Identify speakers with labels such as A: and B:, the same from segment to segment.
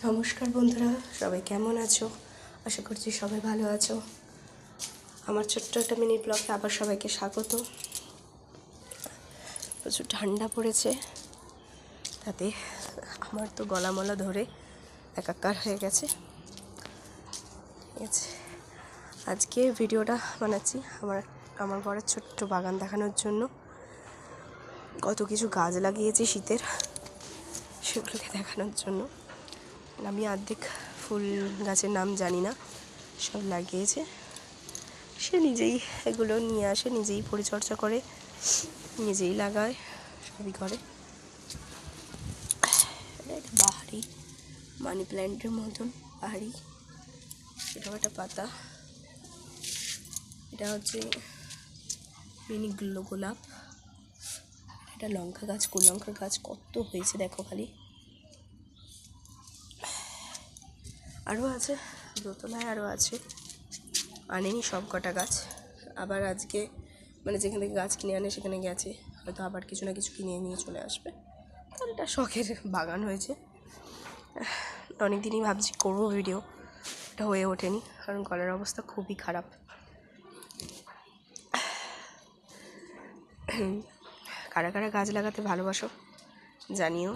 A: নমস্কার বন্ধুরা, সবাই কেমন আছো? আশা করছি সবাই ভালো আছো। আমার ছোট্ট একটা মিনি ব্লগে আবার সবাইকে স্বাগত। প্রচুর ঠান্ডা পড়েছে, তাতে আমার তো গলা মলা ধরে একাকার হয়ে গেছে। ঠিক আছে, আজকে ভিডিওটা বানাচ্ছি আমার ঘরের ছোট্ট বাগান দেখানোর জন্য। কত কিছু গাছ লাগিয়েছি শীতের, সেগুলোকে দেখানোর জন্য। আমি অর্ধেক ফুল গাছের নাম জানি না, সব লাগিয়েছে। সে নিজেই এগুলো নিয়ে আসে, নিজেই পরিচর্যা করে, নিজেই লাগায়, সবই করে। এটা বাহারি মানি প্ল্যান্টের মতন বাহারি, এটাও একটা পাতা। এটা হচ্ছে মিনি গোলাপ। এটা লঙ্কা গাছ, লঙ্কার গাছ কত হয়েছে দেখো খালি। আরও আছে, দোতলায় আরও আছে, আনেনি সব কটা গাছ। আবার আজকে যেখান থেকে গাছ কিনে আনে সেখানে গেছে, হয়তো আবার কিছু না কিছু কিনে নিয়ে চলে আসবে। তাহলে এটা শখের বাগান হয়েছে। অনেক দিনই ভাবছি করবো ভিডিও, এটা হয়ে ওঠেনি, কারণ গলার অবস্থা খুবই খারাপ। কারা কারা গাছ লাগাতে ভালোবাসো জানিও,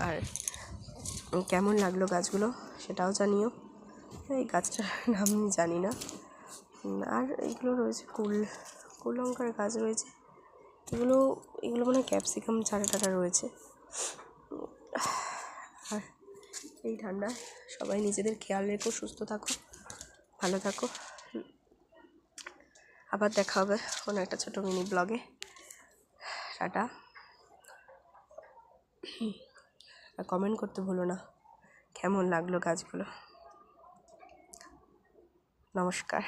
A: আর কেমন লাগলো গাছগুলো সেটাও জানিও। এই গাছটার নাম জানি না। আর এইগুলো রয়েছে কুল লঙ্কার গাছ রয়েছে। এগুলো মনে হয় ক্যাপসিকাম চারা রয়েছে। আর এই ঠান্ডায় সবাই নিজেদের খেয়াল রেখো, সুস্থ থাকো, ভালো থাকো। আবার দেখা হবে কোনো একটা ছোটো মিনি ব্লগে। টাটা। আর কমেন্ট করতে ভুলো না কেমন লাগলো গাছগুলো। নমস্কার।